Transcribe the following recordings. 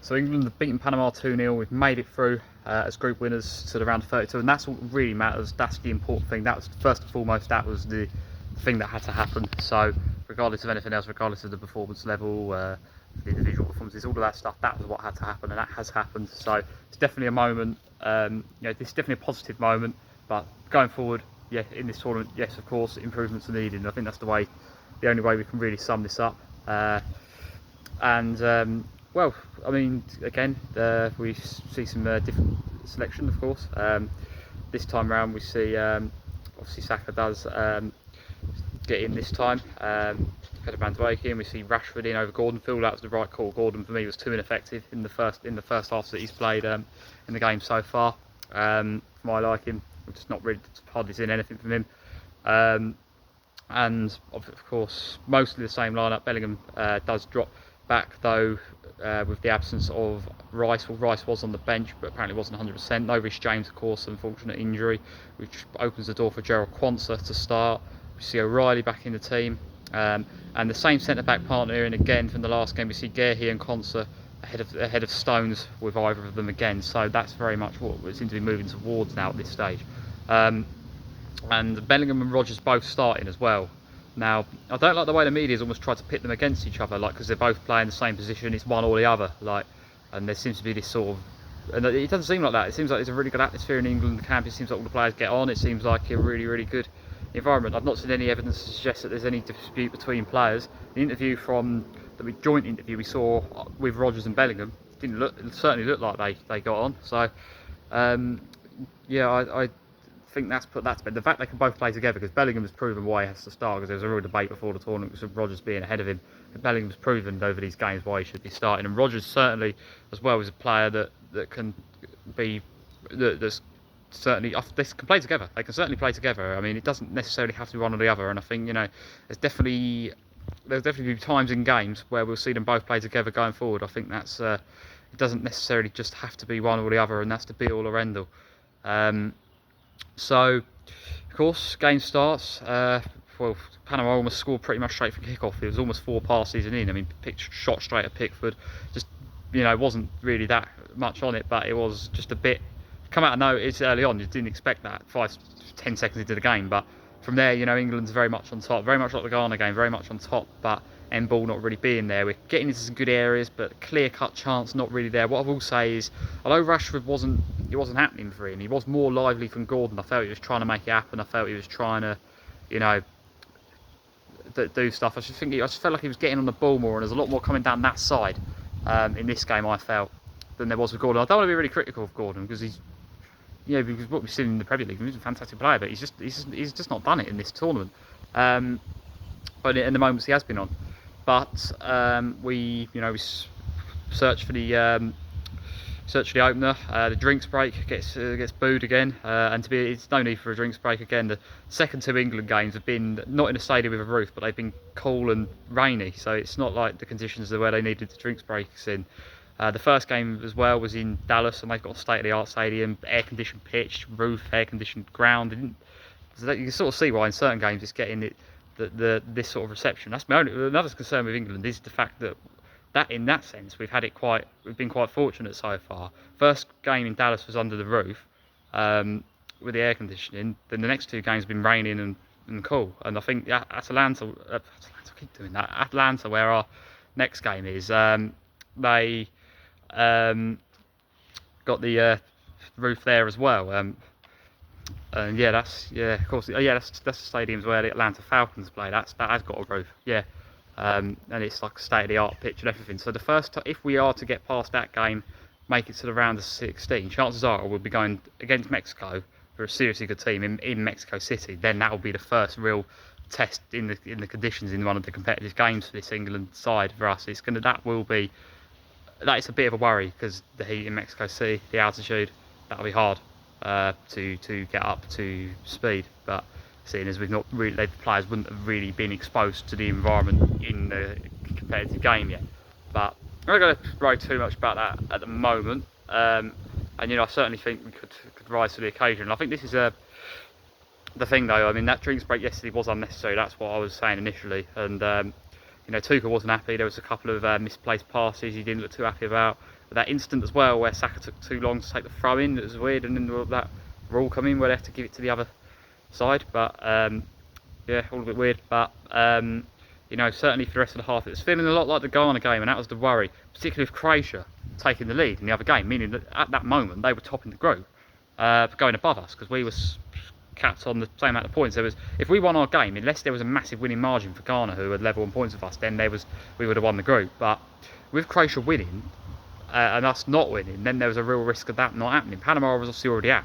So England have beaten Panama 2-0. We've made it through as group winners to the round of 32, and that's what really matters. That's the important thing. That was first and foremost. That was the thing that had to happen. So regardless of anything else, regardless of the performance level, the individual performances, all of that stuff, that was what had to happen, and that has happened. So it's definitely a moment. This is definitely a positive moment. But going forward, yeah, in this tournament, yes, of course, improvements are needed. And I think that's the only way we can really sum this up. Well, I mean, again, we see some different selection, of course. This time round, we see obviously Saka does get in this time. Van Dijk in. We see Rashford in over Gordon. Feel that was the right call. Gordon for me was too ineffective in the first half that he's played in the game so far. For my liking, I'm just not really hardly seen anything from him. And of course, mostly the same lineup. Bellingham does drop back though, with the absence of Rice. Well, Rice was on the bench, but apparently wasn't 100%. No Rhys James, of course, unfortunate injury, which opens the door for Gerald Quansah to start. We see O'Reilly back in the team, and the same centre-back partner in again from the last game. We see Guehi and Quansah ahead of Stones with either of them again. So that's very much what we seem to be moving towards now at this stage. And Bellingham and Rodgers both starting as well. Now, I don't like the way the media's almost tried to pit them against each other, like, because they're both playing the same position, it's one or the other, like, and there seems to be this sort of, and it doesn't seem like that. It seems like there's a really good atmosphere in England camp. It seems like all the players get on. It seems like a really, really good environment. I've not seen any evidence to suggest that there's any dispute between players. The joint interview we saw with Rodgers and Bellingham it certainly looked like they got on. So, yeah, I think that's been the fact they can both play together, because Bellingham has proven why he has to start, because there was a real debate before the tournament with Rodgers being ahead of him. And Bellingham's proven over these games why he should be starting, and Rodgers certainly as well is a player that can be that's certainly they can play together. They can certainly play together. I mean, it doesn't necessarily have to be one or the other, and I think there'll definitely be times in games where we'll see them both play together going forward. I think that's it doesn't necessarily just have to be one or the other, and that's the be all or end all. So, of course, game starts. Well, Panama almost scored pretty much straight from kickoff. It was almost 4 passes in. I mean, shot straight at Pickford. Just, wasn't really that much on it, but it was just a bit come out of notice early on. You didn't expect that 5-10 seconds into the game, but from there, England's very much on top, very much like the Ghana game, very much on top, but end ball not really being there. We're getting into some good areas, but clear-cut chance not really there. What I will say is, although Rashford wasn't happening for him, he was more lively from Gordon. I felt he was trying to make it happen. I felt he was trying to, do stuff. I just felt like he was getting on the ball more, and there's a lot more coming down that side in this game, I felt, than there was with Gordon. I don't want to be really critical of Gordon, because he's, because what we've seen in the Premier League, he's a fantastic player, but he's just not done it in this tournament. But in the moments he has been on. But we search for the opener. The drinks break gets booed again, and it's no need for a drinks break again. The second 2 England games have been not in a stadium with a roof, but they've been cool and rainy, so it's not like the conditions are where they needed the drinks breaks in. The first game as well was in Dallas, and they've got a state-of-the-art stadium, air-conditioned pitch, roof, air-conditioned ground. So you can sort of see why in certain games it's getting this sort of reception. That's another concern with England, is the fact that in that sense we've been quite fortunate so far. First game in Dallas was under the roof with the air conditioning. Then the next 2 games have been raining and cool. And I think Atlanta, I keep doing that. Atlanta, where our next game is, they got the roof there as well. And that's the stadiums where the Atlanta Falcons play. That has got a roof, and it's like a state-of-the-art pitch and everything. So if we are to get past that game, make it to the round of 16, chances are we'll be going against Mexico, who are a seriously good team in Mexico City. Then that will be the first real test in the conditions in one of the competitive games for this England side for us. That is a bit of a worry, because the heat in Mexico City, the altitude, that'll be hard to get up to speed. But seeing as the players wouldn't have really been exposed to the environment in the competitive game yet. But I'm not going to worry too much about that at the moment. And I certainly think we could rise to the occasion. And I think this is the thing, though. I mean, that drinks break yesterday was unnecessary. That's what I was saying initially. And You know, Tuchel wasn't happy. There was a couple of misplaced passes he didn't look too happy about. That instant as well where Saka took too long to take the throw in, it was weird, and then that rule come in where they have to give it to the other side. But yeah, all a bit weird. But you know, certainly for the rest of the half, it was feeling a lot like the Ghana game, and that was the worry, particularly with Croatia taking the lead in the other game, meaning that at that moment they were topping the group, going above us, because we were capped on the same amount of points. There was, if we won our game, unless there was a massive winning margin for Ghana, who were level on points with us, then we would have won the group. But with Croatia winning and us not winning, then there was a real risk of that not happening. Panama was obviously already out,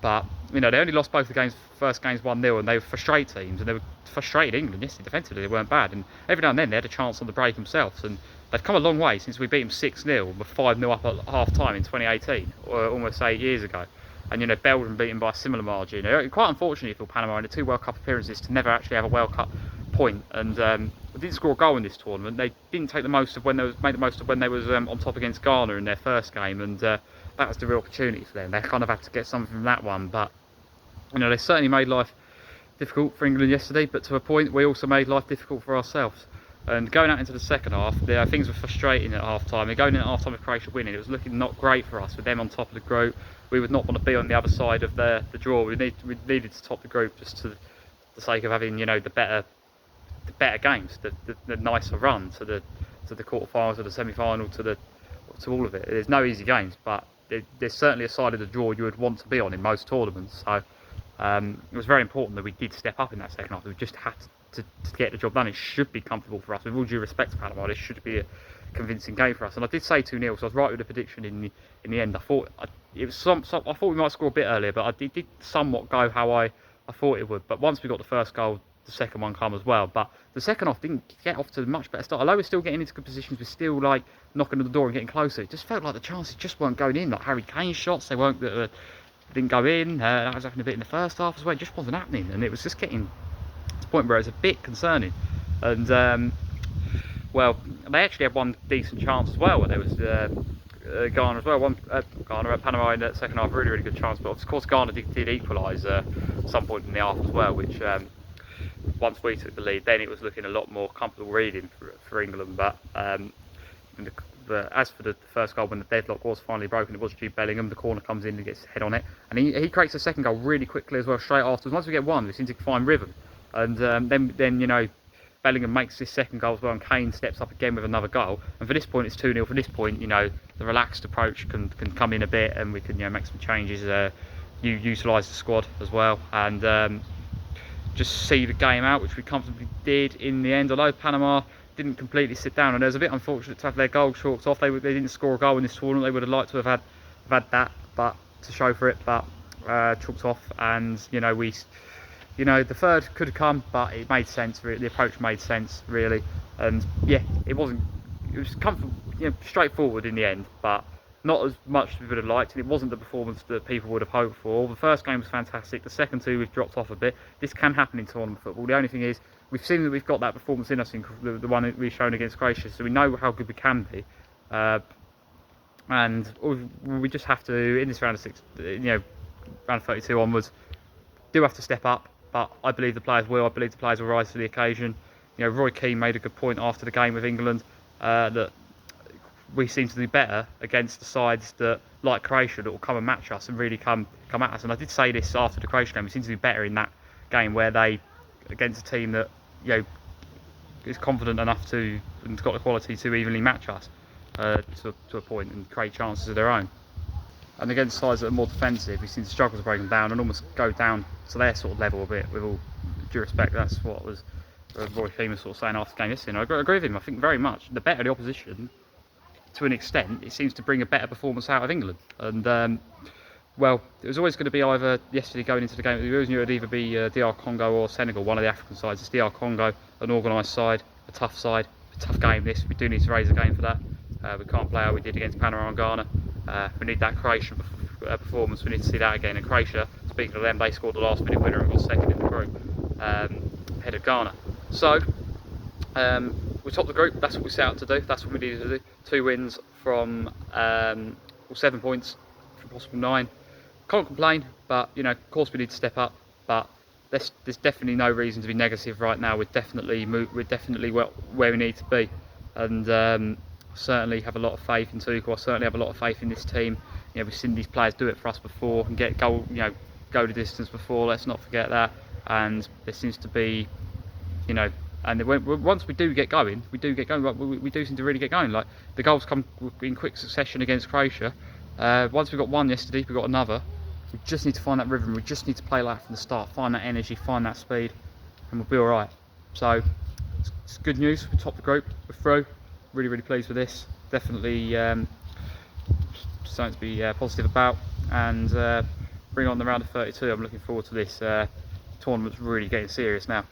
but you know, they only lost both the games. First games 1-0, and they were frustrated teams, and they were frustrated England. Yes, defensively they weren't bad, and every now and then they had a chance on the break themselves, and they've come a long way since we beat them 6-0, with 5-0 up at half time in 2018, or almost 8 years ago. And you know, Belgium beaten by a similar margin. Quite unfortunately for Panama in the 2 World Cup appearances to never actually have a World Cup point, and they didn't score a goal in this tournament. They didn't make the most of when they was on top against Ghana in their first game, and that was the real opportunity for them. They kind of had to get something from that one, but you know, they certainly made life difficult for England yesterday, but to a point we also made life difficult for ourselves. And going out into the second half, things were frustrating at half time. And going in at half time with Croatia winning, it was looking not great for us with them on top of the group. We would not want to be on the other side of the draw. We needed to top the group just to the sake of having, you know, the better games, the nicer run to the quarterfinals, to the semi-final, to all of it. There's no easy games, but there's certainly a side of the draw you would want to be on in most tournaments. So it was very important that we did step up in that second half. We just had to get the job done. It should be comfortable for us. With all due respect to Panama, this should be a convincing game for us. And I did say 2-0, so I was right with the prediction in the end. I thought I thought we might score a bit earlier, but I did somewhat go how I thought it would. But once we got the first goal, the second one come as well. But the second half didn't get off to a much better start. Although we're still getting into good positions, we're still like knocking on the door and getting closer. It just felt like the chances just weren't going in. Like Harry Kane's shots, they didn't go in. That was happening a bit in the first half as well. It just wasn't happening, and it was just getting to the point where it was a bit concerning. And well, they actually had one decent chance as well, where there was Ghana as well. Panama in the second half, really good chance. But of course, Ghana did equalise at some point in the half as well, which once we took the lead, then it was looking a lot more comfortable reading for England. But as for the first goal, when the deadlock was finally broken, it was Jude Bellingham. The corner comes in and gets his head on it, and he creates a second goal really quickly as well, straight afterwards. Once we get one, we seem to find rhythm, and then you know, Bellingham makes this second goal as well, and Kane steps up again with another goal. And for this point, it's 2-0. For this point, you know, the relaxed approach can come in a bit, and we can, you know, make some changes. Utilise the squad as well, and just see the game out, which we comfortably did in the end. Although Panama didn't completely sit down, and it was a bit unfortunate to have their goal chalked off. They didn't score a goal in this tournament. They would have liked to have had that, but to show for it, but chalked off. And you know, the third could have come, but it made sense. Really, the approach made sense, really. And yeah, it was comfortable, you know, straightforward in the end, but not as much as we would have liked, and it wasn't the performance that people would have hoped for. The first game was fantastic. The second two, we've dropped off a bit. This can happen in tournament football. The only thing is, we've seen that we've got that performance in us, in the one that we've shown against Croatia, so we know how good we can be. And we just have to, in this round of 6, you know, round 32 onwards, do have to step up. But I believe the players will. I believe the players will rise to the occasion. You know, Roy Keane made a good point after the game with England, that we seem to do better against the sides that, like Croatia, that will come and match us and really come at us. And I did say this after the Croatia game. We seem to do better in that game, where they, against a team that, you know, is confident enough to, and got the quality to evenly match us to a point and create chances of their own. And against sides that are more defensive, we seem to struggle to break them down and almost go down to their sort of level a bit. With all due respect, that's what was Roy Keane was sort of saying after the game yesterday. And I agree with him. I think very much the better the opposition, to an extent, it seems to bring a better performance out of England. And well, it was always going to be either yesterday going into the game. We always knew it would either be DR Congo or Senegal, one of the African sides. It's DR Congo, an organised side, a tough game. This we do need to raise the game for that. We can't play how we did against Panama and Ghana. We need that Croatian performance. We need to see that again. And Croatia, speaking of them, they scored the last-minute winner and got second in the group, ahead of Ghana. So we topped the group. That's what we set out to do. That's what we needed to do. 2 wins from 7 points from possible 9. Can't complain, but you know, of course we need to step up. But there's definitely no reason to be negative right now. We're definitely where we need to be, and certainly have a lot of faith in Tuchel. I certainly have a lot of faith in this team. You know, we've seen these players do it for us before and get go the distance before. Let's not forget that. And there seems to be, you know, and once we do get going, we do seem to really get going. Like the goals come in quick succession against Croatia. Once we got one yesterday, we got another. We just need to find that rhythm. We just need to play like from the start, find that energy, find that speed, and we'll be all right. So it's good news. We topped the group. We're through. Really pleased with this. Definitely something to be positive about. And bring on the round of 32. I'm looking forward to this. Tournament's really getting serious now.